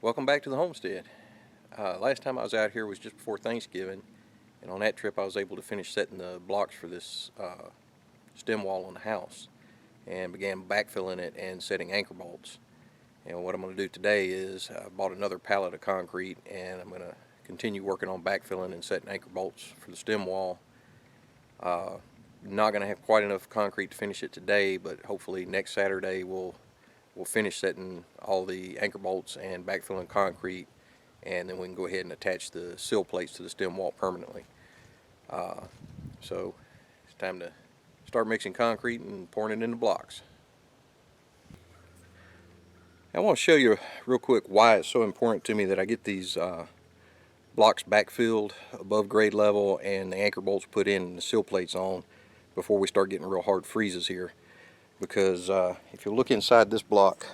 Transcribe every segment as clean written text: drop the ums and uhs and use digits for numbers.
Welcome back to the homestead. Last time I was out here was just before Thanksgiving, and on that trip I was able to finish setting the blocks for this stem wall on the house and began backfilling it and setting anchor bolts. And what I'm going to do today is I bought another pallet of concrete, and I'm going to continue working on backfilling and setting anchor bolts for the stem wall. Not going to have quite enough concrete to finish it today, but hopefully next Saturday we'll finish setting all the anchor bolts and backfilling concrete, and then we can go ahead and attach the sill plates to the stem wall permanently. So it's time to start mixing concrete and pouring it into blocks. I want to show you real quick why it's so important to me that I get these blocks backfilled above grade level and the anchor bolts put in and the sill plates on before we start getting real hard freezes here. Because if you look inside this block,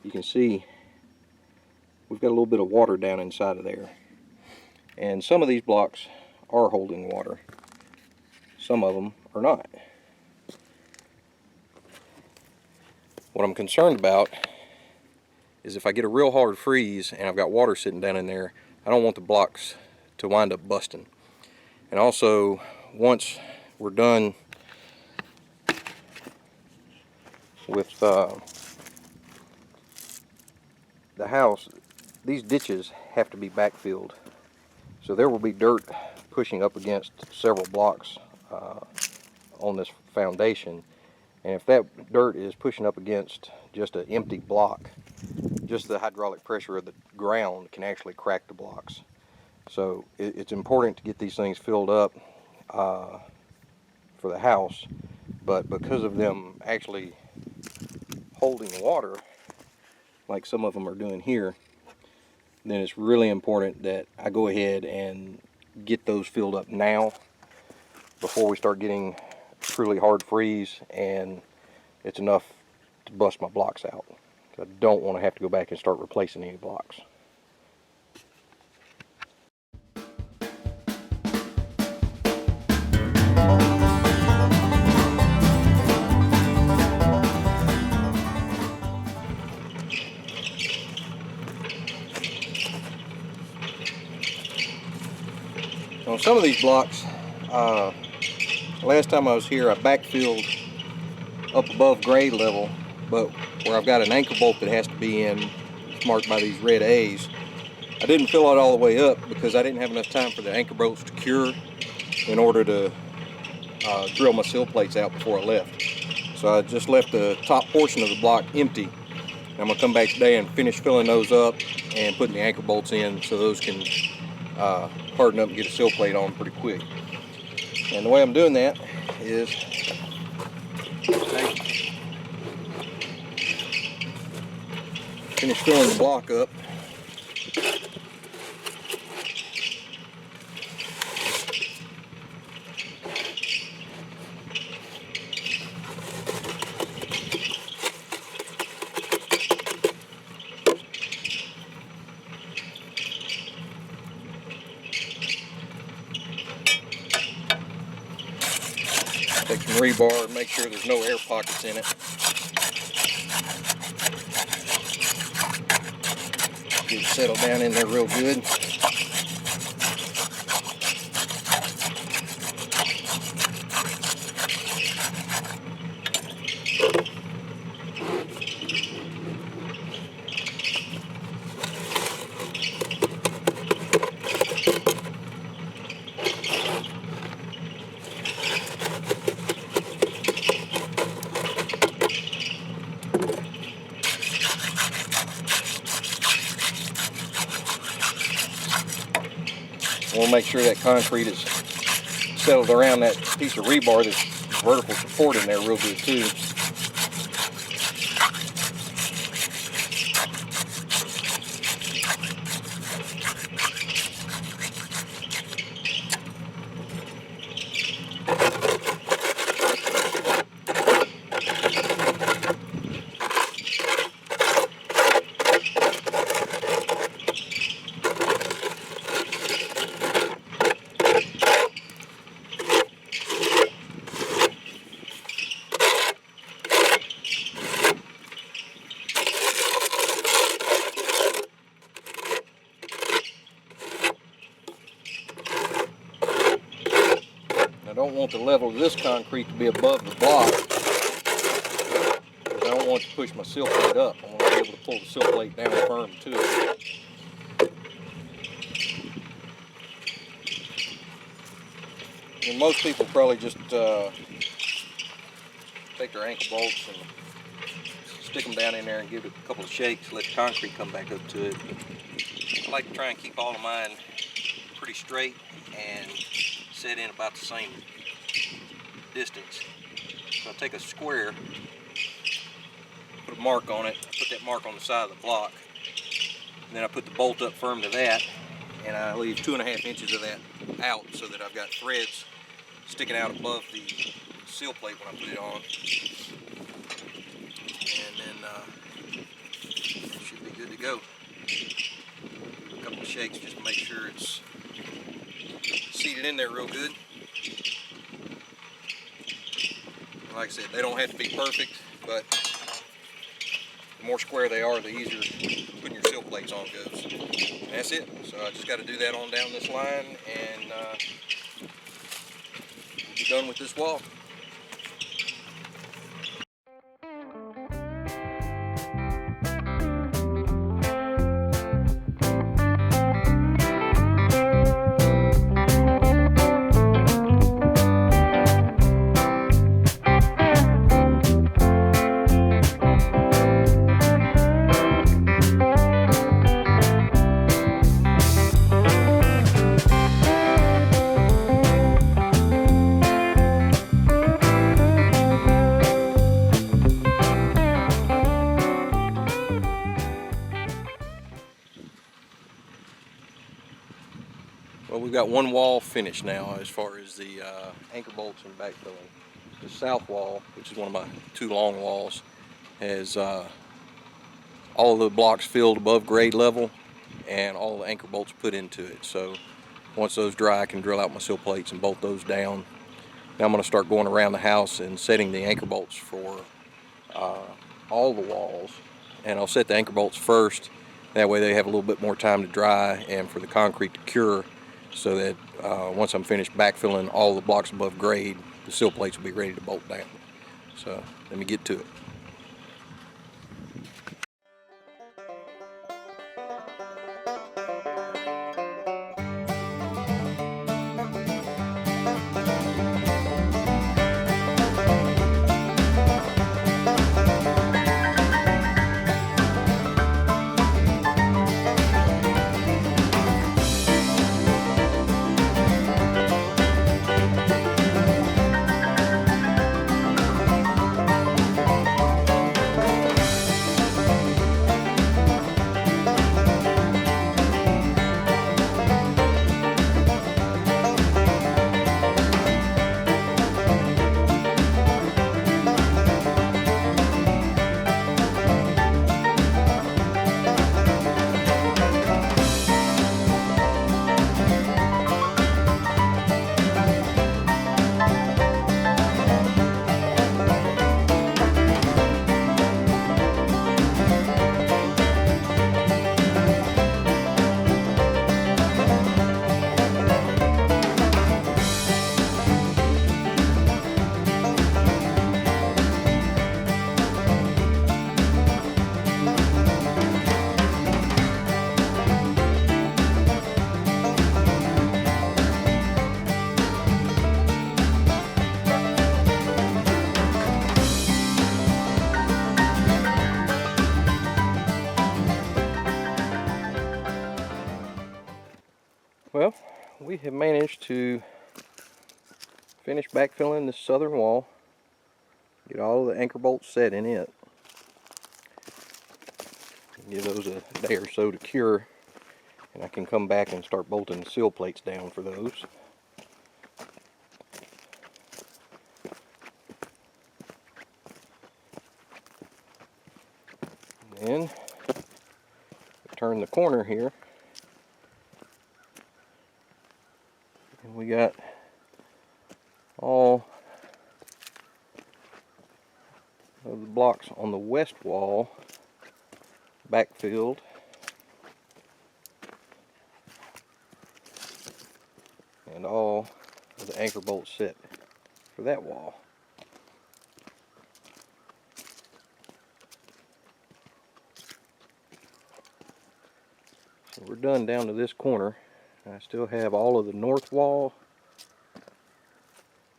you can see we've got a little bit of water down inside of there. And some of these blocks are holding water. Some of them are not. What I'm concerned about is if I get a real hard freeze and I've got water sitting down in there, I don't want the blocks to wind up busting. And also, once we're done with the house, these ditches have to be backfilled. So there will be dirt pushing up against several blocks on this foundation. And if that dirt is pushing up against just an empty block, just the hydraulic pressure of the ground can actually crack the blocks. So it's important to get these things filled up for the house, but because of them actually holding water, like some of them are doing here, then it's really important that I go ahead and get those filled up now before we start getting truly hard freeze and it's enough to bust my blocks out. I don't want to have to go back and start replacing any blocks. On some of these blocks, last time I was here I backfilled up above grade level, but where I've got an anchor bolt that has to be in, it's marked by these red A's, I didn't fill it all the way up because I didn't have enough time for the anchor bolts to cure in order to drill my sill plates out before I left. So I just left the top portion of the block empty. And I'm going to come back today and finish filling those up and putting the anchor bolts in so those can harden up and get a sill plate on pretty quick. And the way I'm doing that is finish filling the block up. Take some rebar and make sure there's no air pockets in it. Get it settled down in there real good. I want to make sure that concrete is settled around that piece of rebar, that's vertical support in there real good too. want the level of this concrete to be above the block. I don't want to push my sill plate up. I want to be able to pull the sill plate down firm to it. And most people probably just take their ankle bolts and stick them down in there and give it a couple of shakes, let the concrete come back up to it. I like to try and keep all of mine pretty straight and set in about the same distance. So I take a square, put a mark on it, put that mark on the side of the block, and then I put the bolt up firm to that, and I leave 2.5 inches of that out so that I've got threads sticking out above the sill plate when I put it on. And then it should be good to go. A couple of shakes just to make sure it's seated in there real good. Like I said, they don't have to be perfect, but the more square they are, the easier putting your sill plates on goes. And that's it. So I just got to do that on down this line, and we'll be done with this wall. Well, we've got one wall finished now as far as the anchor bolts and backfilling. The south wall, which is one of my 2 long walls, has all of the blocks filled above grade level and all the anchor bolts put into it. So once those dry, I can drill out my sill plates and bolt those down. Now I'm going to start going around the house and setting the anchor bolts for all the walls. And I'll set the anchor bolts first. That way they have a little bit more time to dry and for the concrete to cure, so that once I'm finished backfilling all the blocks above grade, the sill plates will be ready to bolt down. So let me get to it. Well, we have managed to finish backfilling this southern wall, get all the anchor bolts set in it, give those a day or so to cure, and I can come back and start bolting the sill plates down for those. And then turn the corner here, and we got all of the blocks on the west wall backfilled. And all of the anchor bolts set for that wall. So we're done down to this corner. I still have all of the north wall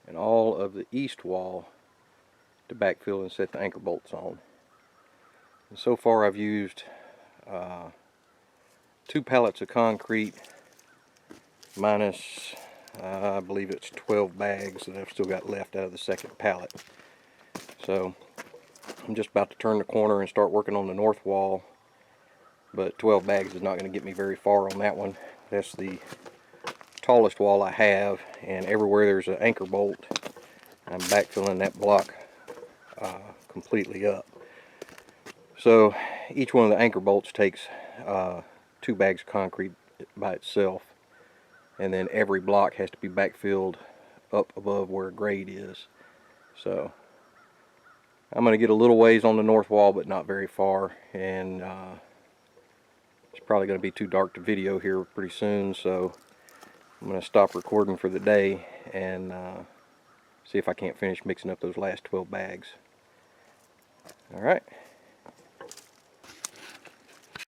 and all of the east wall to backfill and set the anchor bolts on. And so far I've used 2 pallets of concrete minus I believe it's 12 bags that I've still got left out of the second pallet. So I'm just about to turn the corner and start working on the north wall, but 12 bags is not going to get me very far on that one. That's the tallest wall I have, and everywhere there's an anchor bolt, I'm backfilling that block completely up. So each one of the anchor bolts takes 2 bags of concrete by itself, and then every block has to be backfilled up above where grade is. So I'm going to get a little ways on the north wall, but not very far, and it's probably going to be too dark to video here pretty soon, so I'm going to stop recording for the day and see if I can't finish mixing up those last 12 bags. Alright.